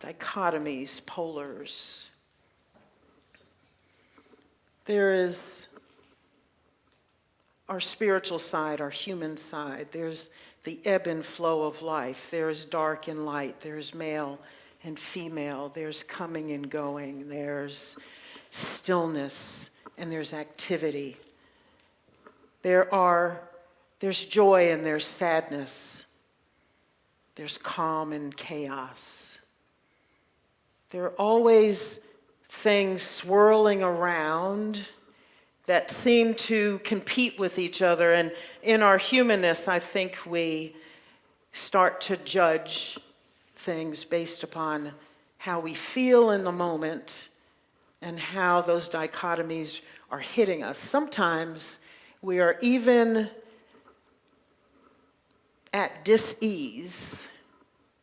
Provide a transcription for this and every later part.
dichotomies, polars. There is our spiritual side, our human side. There's the ebb and flow of life. There's dark and light. There's male and female. There's coming and going. There's stillness and there's activity. There's joy and there's sadness. There's calm and chaos. There are always things swirling around that seem to compete with each other. And in our humanness, I think we start to judge things based upon how we feel in the moment and how those dichotomies are hitting us. Sometimes we are even at dis-ease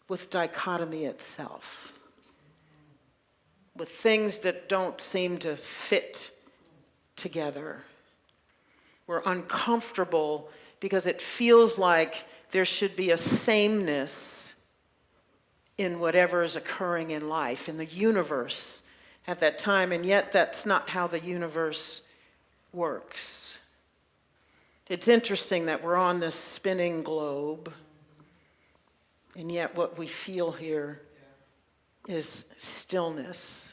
with dichotomy itself, with things that don't seem to fit together. We're uncomfortable because it feels like there should be a sameness in whatever is occurring in life, in the universe at that time, and yet that's not how the universe works. It's interesting that we're on this spinning globe, and yet what we feel here is stillness.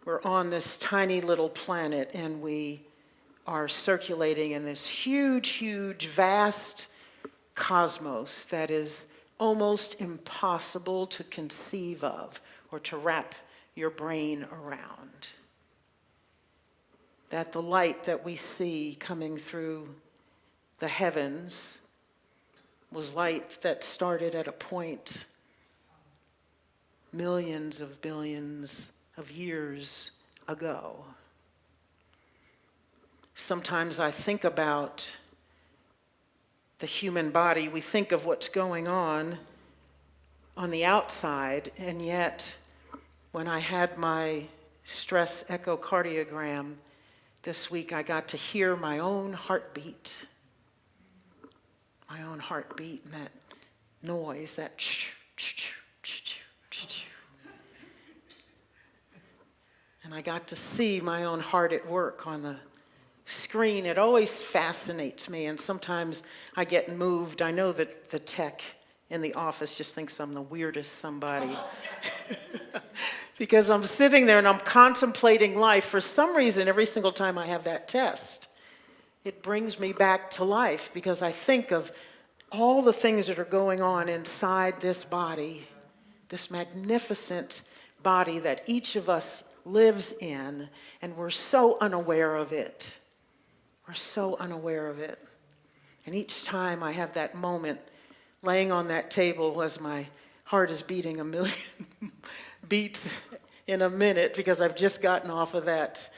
We're on this tiny little planet, and we are circulating in this huge, huge, vast cosmos that is almost impossible to conceive of or to wrap your brain around. That the light that we see coming through the heavens was light that started at a point millions of billions of years ago. Sometimes I think about the human body. We think of what's going on the outside, and yet when I had my stress echocardiogram this week, I got to hear my own heartbeat, and that noise, that and I got to see my own heart at work on the screen. It always fascinates me, and sometimes I get moved. I know that the tech in the office just thinks I'm the weirdest somebody. Because I'm sitting there and I'm contemplating life. For some reason, every single time I have that test, it brings me back to life, because I think of all the things that are going on inside this body, this magnificent body that each of us lives in, and we're so unaware of it. We're so unaware of it. And each time I have that moment laying on that table as my heart is beating 1 million beats in a minute because I've just gotten off of that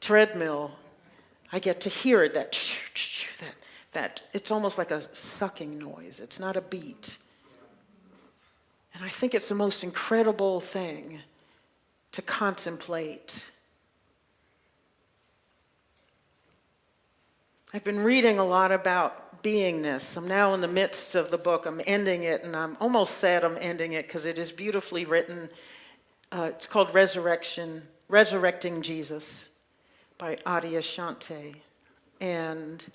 treadmill, I get to hear it, that it's almost like a sucking noise. It's not a beat. And I think it's the most incredible thing to contemplate. I've been reading a lot about beingness. I'm now in the midst of the book. I'm ending it, and I'm almost sad I'm ending it because it is beautifully written. It's called Resurrecting Jesus by Adyashanti. And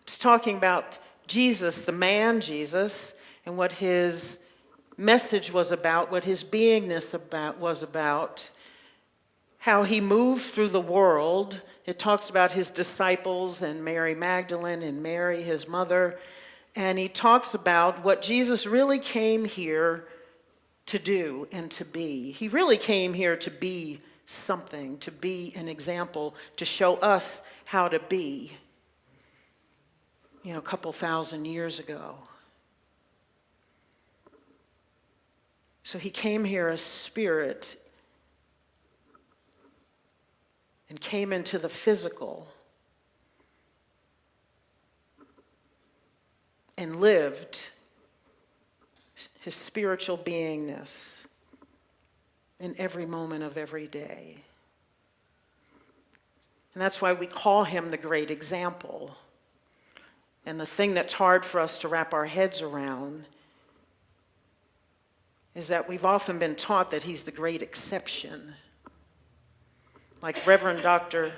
it's talking about Jesus, the man Jesus, and what his message was about, what his beingness was about, how he moved through the world. It talks about his disciples and Mary Magdalene and Mary, his mother. And he talks about what Jesus really came here to do and to be. He really came here to be something, to be an example, to show us how to be, a couple thousand years ago. So he came here as spirit and came into the physical and lived his spiritual beingness in every moment of every day. And that's why we call him the great example. And the thing that's hard for us to wrap our heads around is that we've often been taught that he's the great exception. Like Reverend Dr.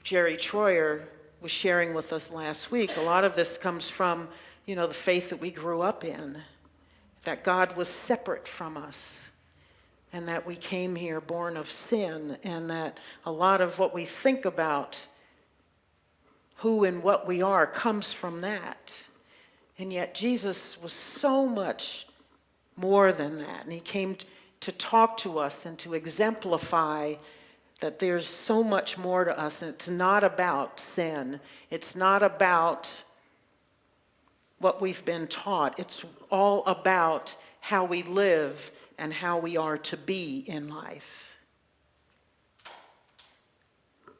Jerry Troyer was sharing with us last week, a lot of this comes from, the faith that we grew up in, that God was separate from us, and that we came here born of sin, and that a lot of what we think about who and what we are comes from that. And yet Jesus was so much more than that, and he came to talk to us and to exemplify that there's so much more to us, and it's not about sin. It's not about what we've been taught. It's all about how we live and how we are to be in life.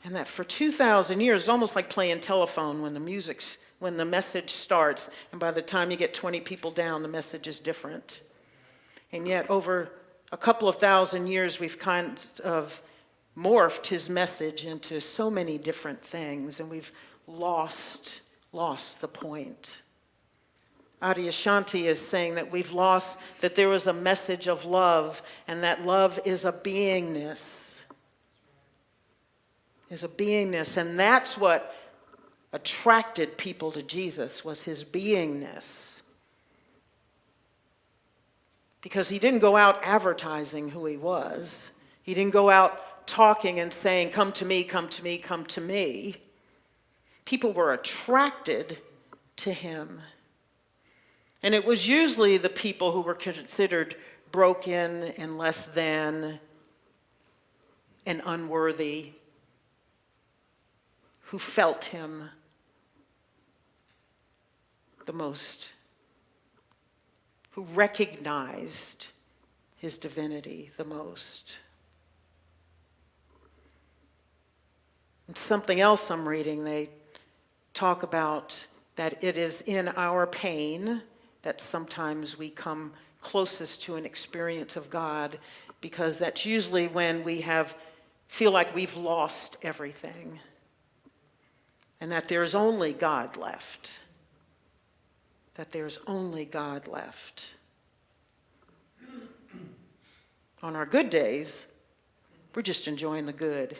And that for 2,000 years, it's almost like playing telephone when the message starts, and by the time you get 20 people down, the message is different. And yet over a couple of thousand years, we've kind of morphed his message into so many different things, and we've lost the point. Adyashanti is saying that we've lost that there was a message of love, and that love is a beingness. And that's what attracted people to Jesus, was his beingness. Because he didn't go out advertising who he was. He didn't go out talking and saying, come to me, come to me, come to me. People were attracted to him. And it was usually the people who were considered broken and less than and unworthy who felt him the most, who recognized his divinity the most. And something else I'm reading, they talk about that it is in our pain that sometimes we come closest to an experience of God, because that's usually when we feel like we've lost everything and that there's only God left. That there's only God left. On our good days, we're just enjoying the good.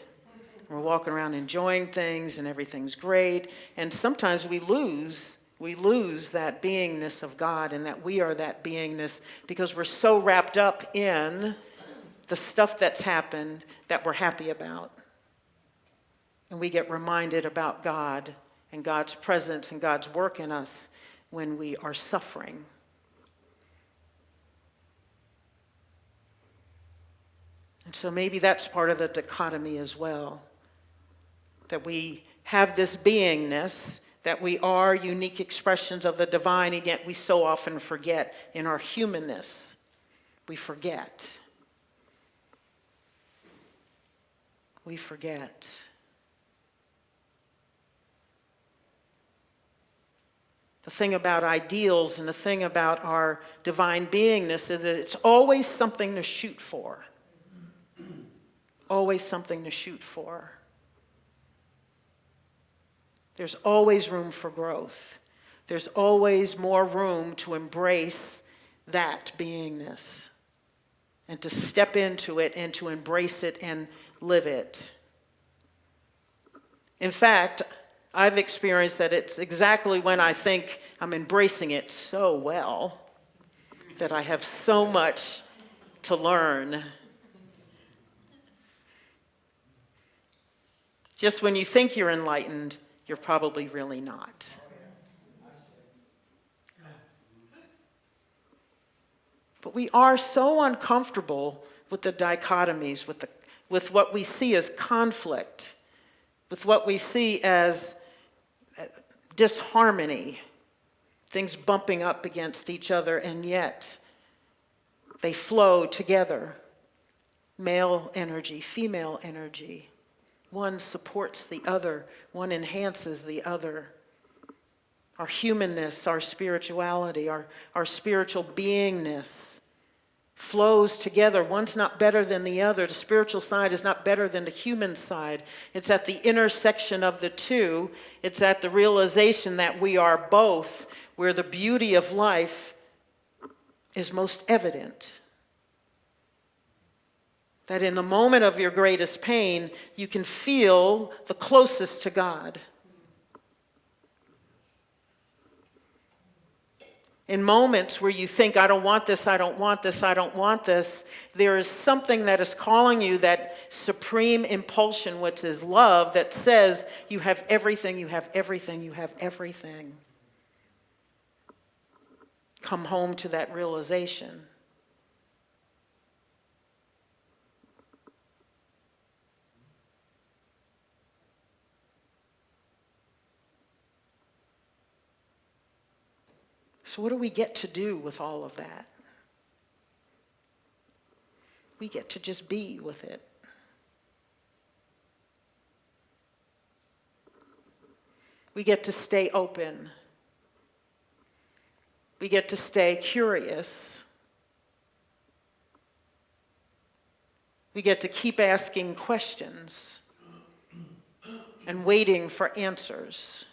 We're walking around enjoying things and everything's great. And sometimes we lose that beingness of God, and that we are that beingness because we're so wrapped up in the stuff that's happened that we're happy about. And we get reminded about God and God's presence and God's work in us when we are suffering. And so maybe that's part of the dichotomy as well. That we have this beingness, that we are unique expressions of the divine, and yet we so often forget in our humanness. We forget. We forget. The thing about ideals and the thing about our divine beingness is that it's always something to shoot for. Always something to shoot for. There's always room for growth. There's always more room to embrace that beingness and to step into it and to embrace it and live it. In fact, I've experienced that it's exactly when I think I'm embracing it so well that I have so much to learn. Just when you think you're enlightened, you're probably really not. But we are so uncomfortable with the dichotomies, with what we see as conflict, with what we see as disharmony, things bumping up against each other, and yet they flow together. Male energy, female energy. One supports the other. One enhances the other. Our humanness, our spirituality, our spiritual beingness flows together. One's not better than the other. The spiritual side is not better than the human side. It's at the intersection of the two. It's at the realization that we are both, where the beauty of life is most evident. That in the moment of your greatest pain, you can feel the closest to God. In moments where you think, I don't want this, I don't want this, I don't want this, there is something that is calling you, that supreme impulsion, which is love, that says, you have everything, you have everything, you have everything. Come home to that realization. So what do we get to do with all of that? We get to just be with it. We get to stay open. We get to stay curious. We get to keep asking questions and waiting for answers.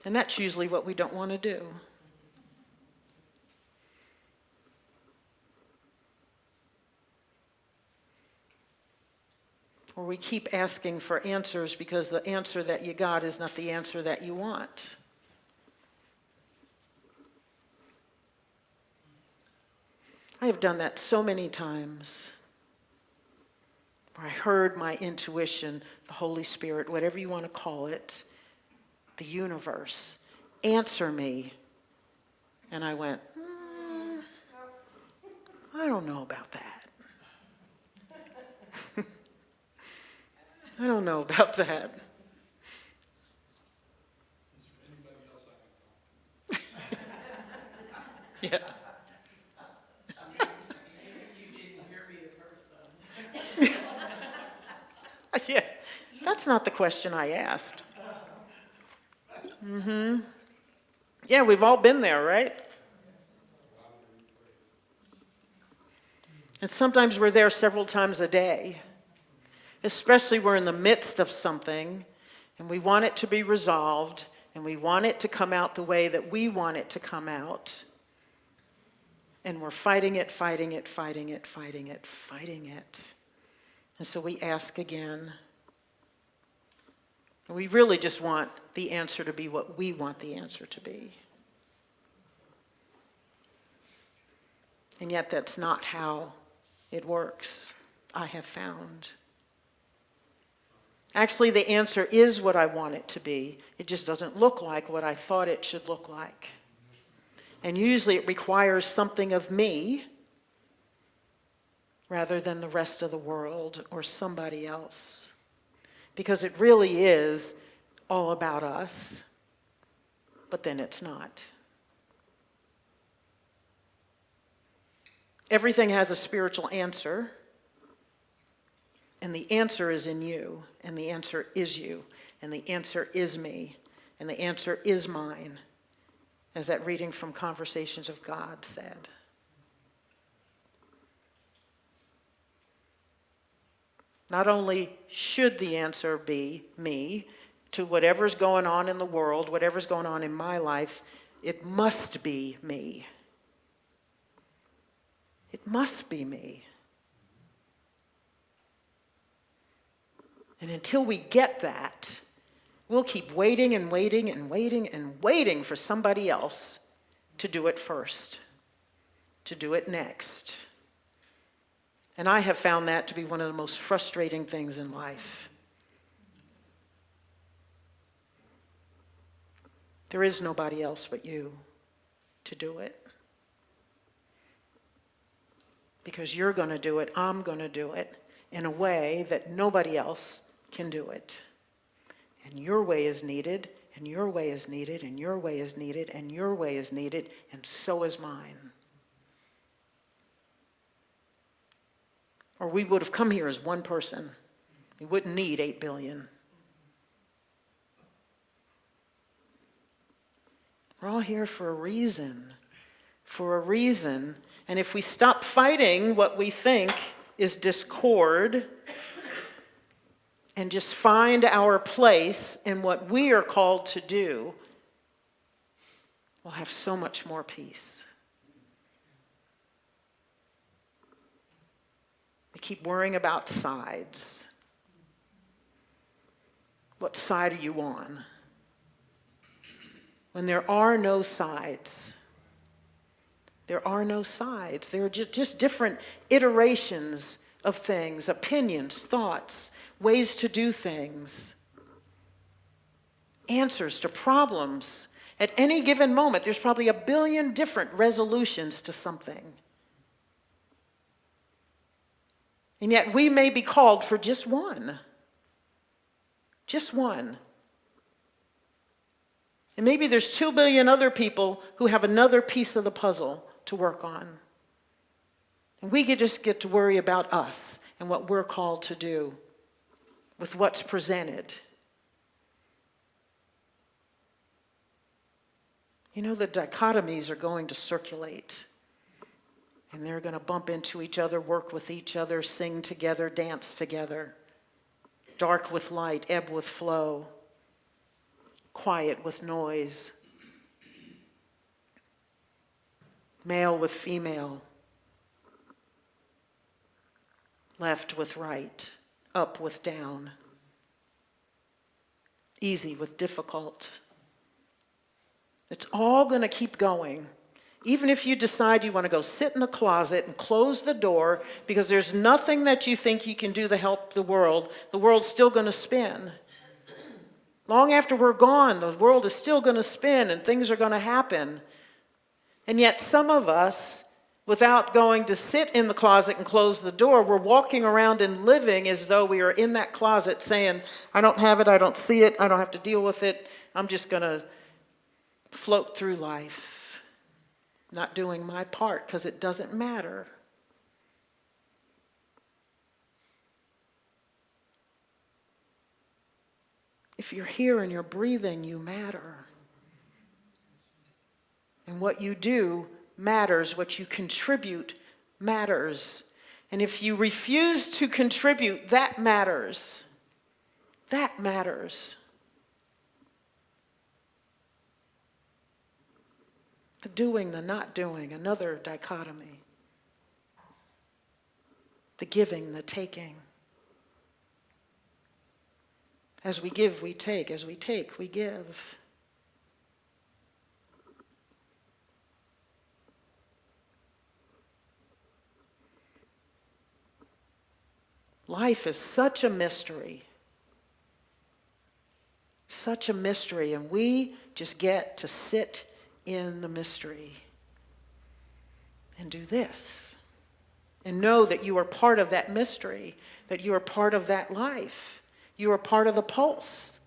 And that's usually what we don't want to do. Or we keep asking for answers because the answer that you got is not the answer that you want. I have done that so many times, where I heard my intuition, the Holy Spirit, whatever you want to call it, the universe, answer me. And I went, I don't know about that. I don't know about that. Yeah. You didn't hear me the first time. Yeah, that's not the question I asked. Yeah, we've all been there, right? And sometimes we're there several times a day, especially we're in the midst of something and we want it to be resolved and we want it to come out the way that we want it to come out. And we're fighting it, fighting it, fighting it, fighting it, fighting it. And so we ask again. And we really just want the answer to be what we want the answer to be. And yet that's not how it works, I have found. Actually, the answer is what I want it to be. It just doesn't look like what I thought it should look like. And usually it requires something of me rather than the rest of the world or somebody else. Because it really is all about us, but then it's not. Everything has a spiritual answer, and the answer is in you, and the answer is you, and the answer is me, and the answer is mine, as that reading from Conversations of God said. Not only should the answer be me to whatever's going on in the world, whatever's going on in my life, it must be me. It must be me. And until we get that, we'll keep waiting and waiting and waiting and waiting for somebody else to do it first, to do it next. And I have found that to be one of the most frustrating things in life. There is nobody else but you to do it. Because you're going to do it, I'm going to do it in a way that nobody else can do it. And your way is needed, and your way is needed, and your way is needed, and your way is needed, and so is mine. Or we would have come here as one person. We wouldn't need 8 billion. We're all here for a reason. For a reason. And if we stop fighting what we think is discord and just find our place in what we are called to do, we'll have so much more peace. We keep worrying about sides. What side are you on? When there are no sides, there are no sides. There are just different iterations of things, opinions, thoughts, ways to do things, answers to problems. At any given moment, there's probably 1 billion different resolutions to something. And yet we may be called for just one. Just one. And maybe there's 2 billion other people who have another piece of the puzzle to work on. And we just get to worry about us and what we're called to do with what's presented. You know, the dichotomies are going to circulate. And they're going to bump into each other, work with each other, sing together, dance together. Dark with light, ebb with flow. Quiet with noise. Male with female. Left with right. Up with down. Easy with difficult. It's all going to keep going. Even if you decide you want to go sit in the closet and close the door because there's nothing that you think you can do to help the world's still going to spin. Long after we're gone, the world is still going to spin and things are going to happen. And yet some of us, without going to sit in the closet and close the door, we're walking around and living as though we are in that closet saying, I don't have it, I don't see it, I don't have to deal with it, I'm just going to float through life, not doing my part because it doesn't matter. If you're here and you're breathing, you matter. And what you do matters. What you contribute matters. And if you refuse to contribute, that matters. That matters. The doing, the not doing, another dichotomy. The giving, the taking. As we give, we take. As we take, we give. Life is such a mystery. Such a mystery, and we just get to sit in the mystery and do this and know that you are part of that mystery, that you are part of that life. You are part of the pulse.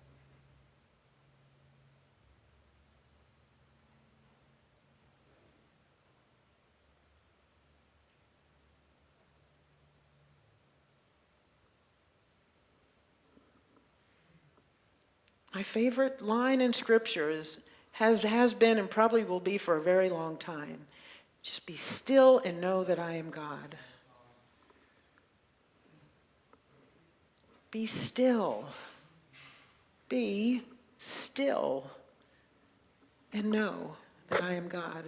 My favorite line in Scripture has been and probably will be for a very long time. Just be still and know that I am God. Be still. Be still and know that I am God.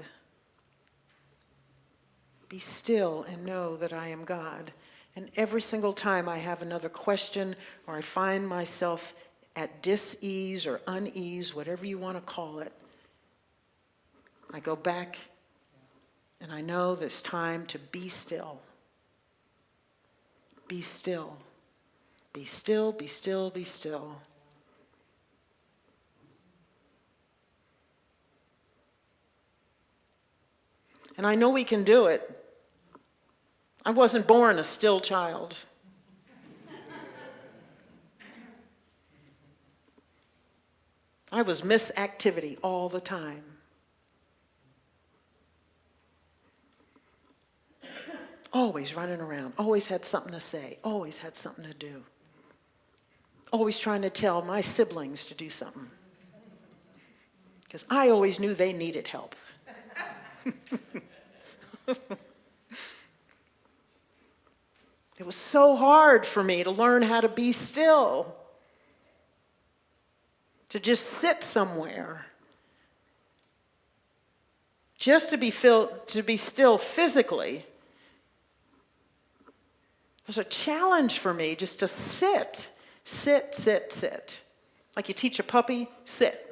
Be still and know that I am God. And every single time I have another question or I find myself at dis-ease or unease, whatever you want to call it, I go back and I know that it's time to be still. Be still. Be still, be still, be still. And I know we can do it. I wasn't born a still child. I was Miss Activity all the time. Always running around, always had something to say, always had something to do. Always trying to tell my siblings to do something. Because I always knew they needed help. It was so hard for me to learn how to be still. To just sit somewhere just to be still physically was a challenge for me, just to sit. Like you teach a puppy, sit.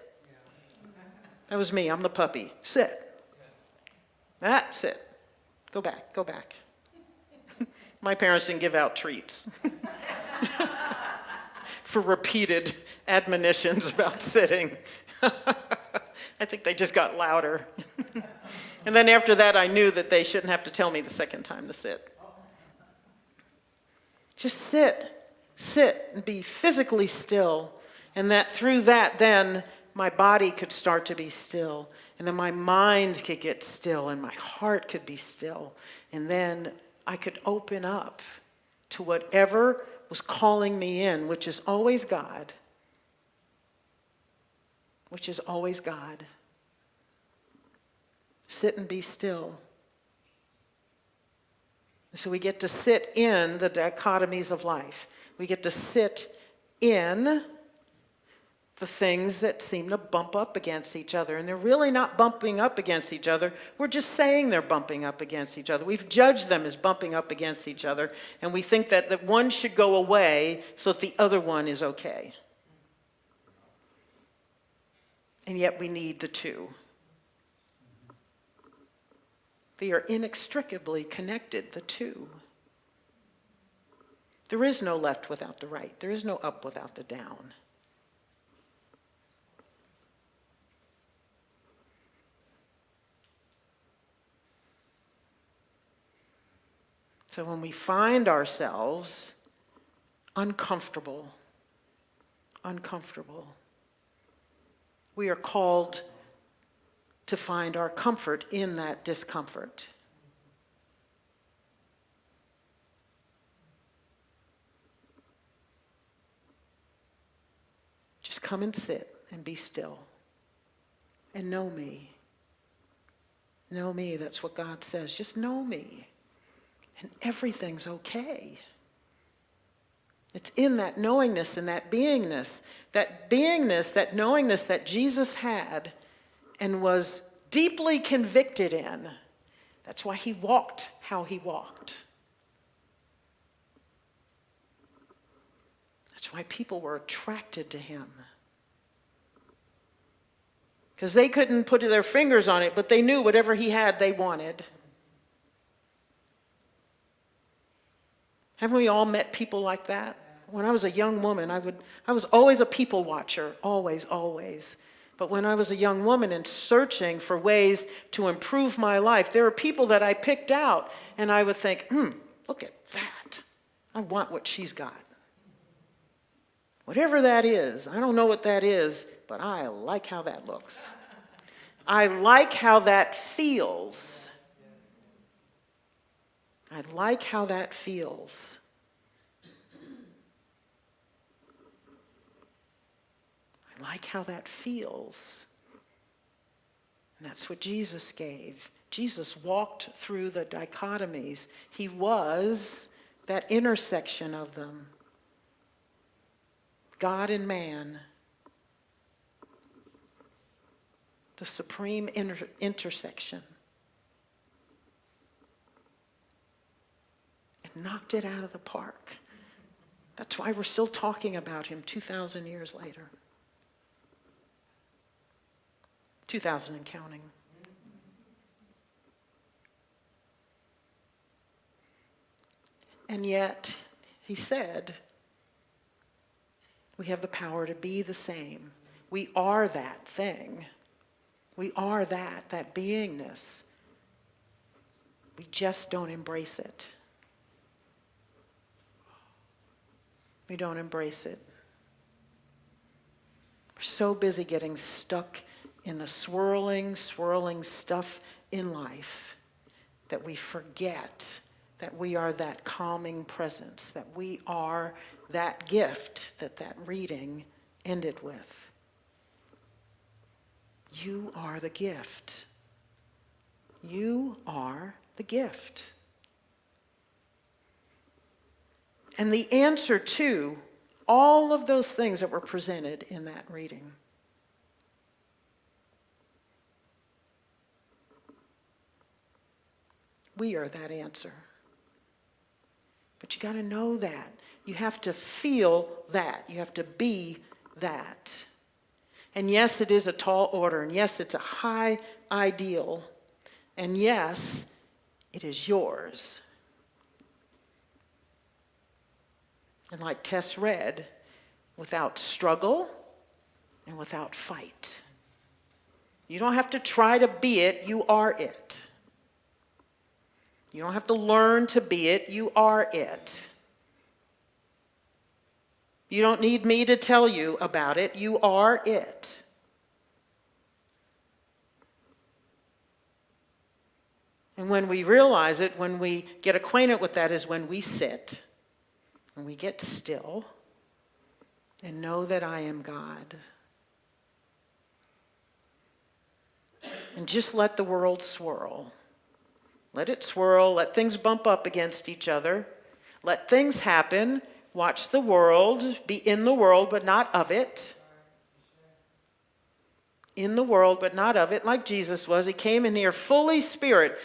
That was me, I'm the puppy. Sit. That's it. Go back. My parents didn't give out treats for repeated admonitions about sitting. I think they just got louder. And then after that, I knew that they shouldn't have to tell me the second time to sit. Just sit and be physically still. And that through that, then my body could start to be still. And then my mind could get still and my heart could be still. And then I could open up to whatever was calling me in, which is always God. Which is always God. Sit and be still. So we get to sit in the dichotomies of life. We get to sit in the things that seem to bump up against each other. And they're really not bumping up against each other. We're just saying they're bumping up against each other. We've judged them as bumping up against each other. And we think that one should go away so that the other one is okay. And yet we need the two. They are inextricably connected, the two. There is no left without the right. There is no up without the down. So when we find ourselves uncomfortable, we are called to find our comfort in that discomfort. Just come and sit and be still and know me. Know me, that's what God says. Just know me. And everything's okay. It's in that knowingness and that beingness, that knowingness that Jesus had and was deeply convicted in. That's why he walked how he walked. That's why people were attracted to him. Because they couldn't put their fingers on it, but they knew whatever he had, they wanted. Haven't we all met people like that? When I was a young woman, I was always a people watcher, always. But when I was a young woman and searching for ways to improve my life, there were people that I picked out, and I would think, look at that. I want what she's got. Whatever that is, I don't know what that is, but I like how that looks. I like how that feels. I like how that feels. I like how that feels. And that's what Jesus gave. Jesus walked through the dichotomies. He was that intersection of them. God and man. The supreme intersection. Knocked it out of the park. That's why we're still talking about him 2,000 years later. 2,000 and counting. And yet, he said, we have the power to be the same. We are that thing. We are that beingness. We just don't embrace it. We don't embrace it. We're so busy getting stuck in the swirling stuff in life that we forget that we are that calming presence, that we are that gift that reading ended with. You are the gift. You are the gift. And the answer to all of those things that were presented in that reading. We are that answer. But you got to know that. You have to feel that. You have to be that. And yes, it is a tall order. And yes, it's a high ideal. And yes, it is yours. And like Tess read, without struggle and without fight. You don't have to try to be it, you are it. You don't have to learn to be it, you are it. You don't need me to tell you about it, you are it. And when we realize it, when we get acquainted with that, is when we sit and we get still and know that I am God. And just let the world swirl. Let it swirl, let things bump up against each other. Let things happen. Watch the world, be in the world but not of it. In the world but not of it, like Jesus was. He came in here fully spirit.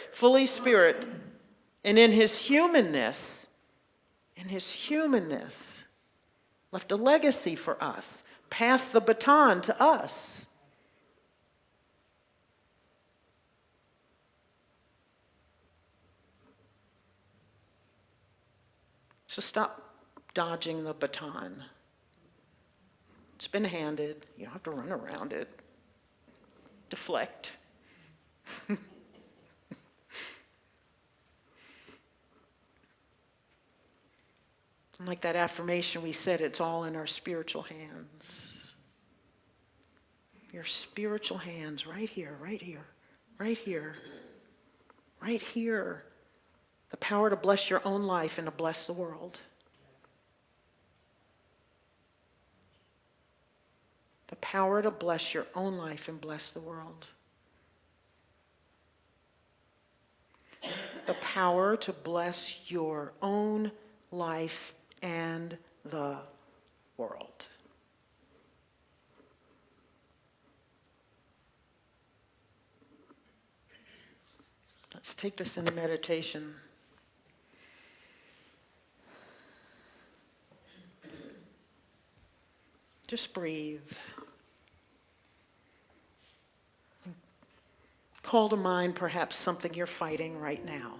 And in his humanness, left a legacy for us, passed the baton to us. So stop dodging the baton. It's been handed. You don't have to run around it. Deflect. Like that affirmation we said, it's all in our spiritual hands. Your spiritual hands, right here, right here, right here, right here. The power to bless your own life and to bless the world. The power to bless your own life and bless the world. The power to bless your own life and the world. Let's take this into meditation. Just breathe. Call to mind perhaps something you're fighting right now.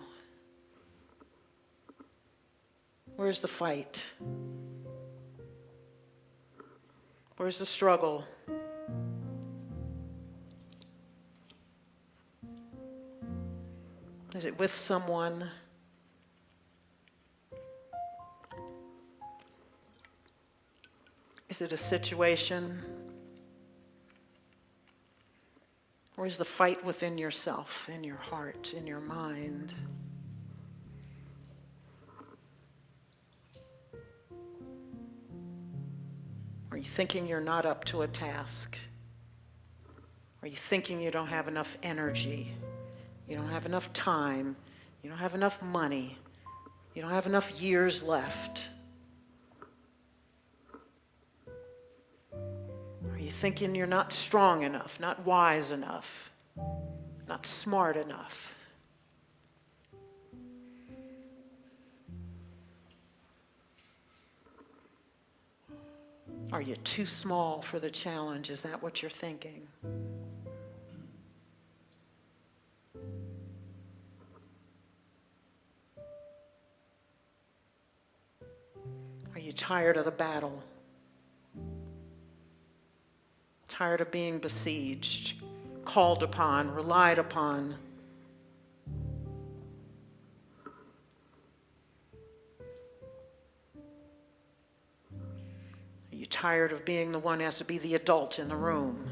Where's the fight? Where's the struggle? Is it with someone? Is it a situation? Or is the fight within yourself, in your heart, in your mind? Are you thinking you're not up to a task? Are you thinking you don't have enough energy? You don't have enough time? You don't have enough money? You don't have enough years left? Are you thinking you're not strong enough, not wise enough, not smart enough? Are you too small for the challenge? Is that what you're thinking? Are you tired of the battle? Tired of being besieged, called upon, relied upon? Are you tired of being the one who has to be the adult in the room?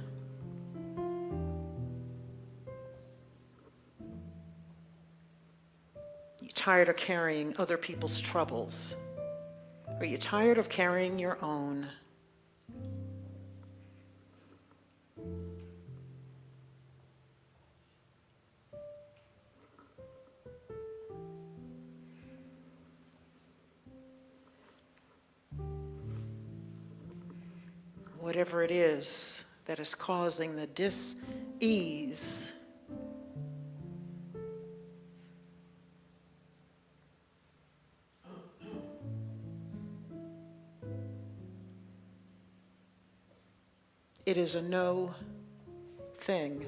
Are you tired of carrying other people's troubles? Are you tired of carrying your own? Whatever it is that is causing the dis-ease, It is a no thing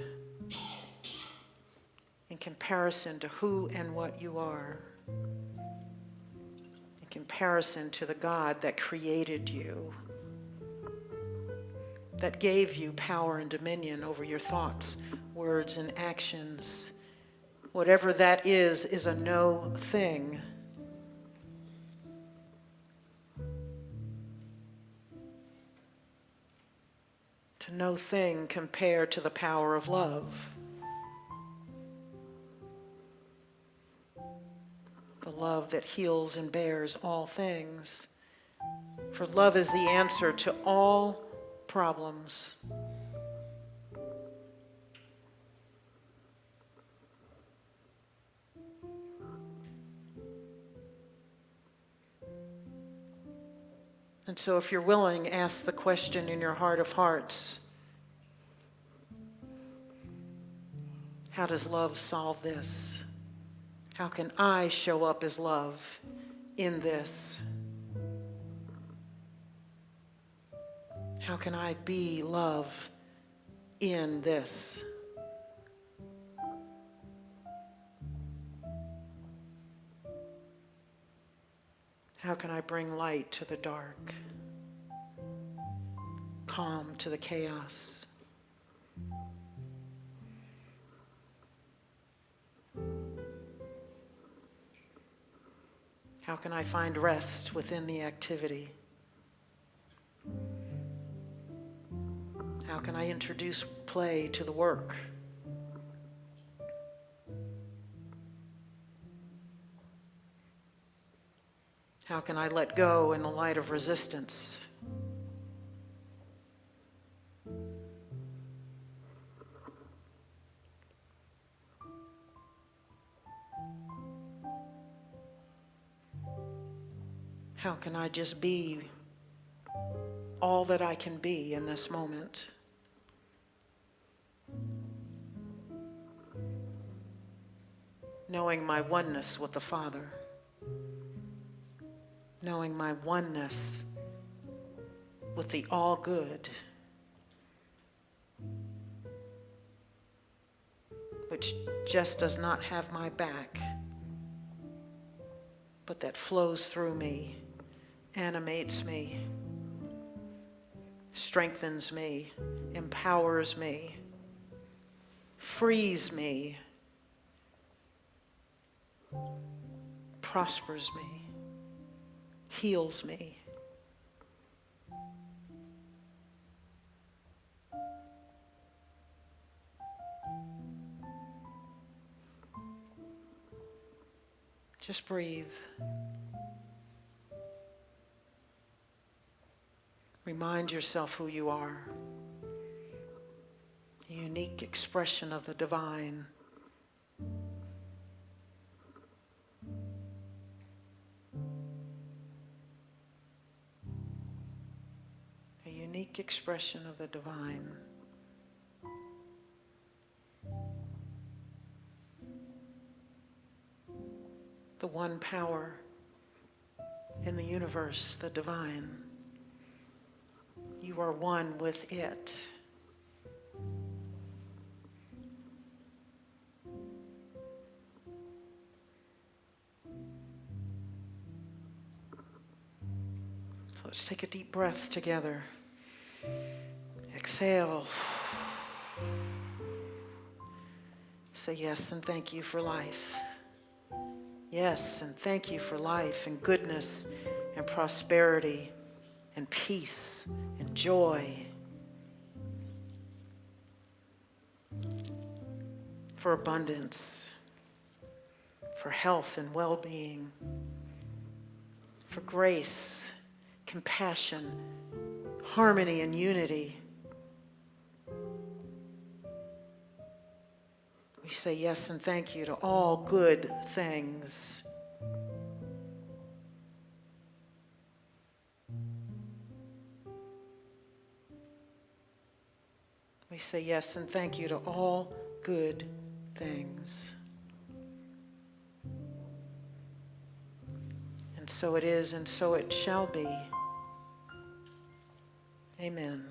in comparison to who and what you are, in comparison to the God that created you, that gave you power and dominion over your thoughts, words, and actions. Whatever that is a no thing. To no thing compared to the power of love. The love that heals and bears all things. For love is the answer to all problems. And so if you're willing, ask the question in your heart of hearts, how does love solve this? How can I show up as love in this? How can I be love in this? How can I bring light to the dark? Calm to the chaos? How can I find rest within the activity? How can I introduce play to the work? How can I let go in the light of resistance? How can I just be all that I can be in this moment? Knowing my oneness with the Father. Knowing my oneness with the all good, which just does not have my back, but that flows through me, animates me, strengthens me, empowers me, frees me, prospers me, heals me. Just breathe. Remind yourself who you are. A unique expression of the divine. A unique expression of the divine. The one power in the universe, the divine. You are one with it. So let's take a deep breath together. Exhale. Say yes and thank you for life. Yes, and thank you for life and goodness and prosperity and peace and joy. For abundance, for health and well-being, for grace, compassion, harmony and unity. We say yes and thank you to all good things. We say yes and thank you to all good things. And so it is, and so it shall be. Amen.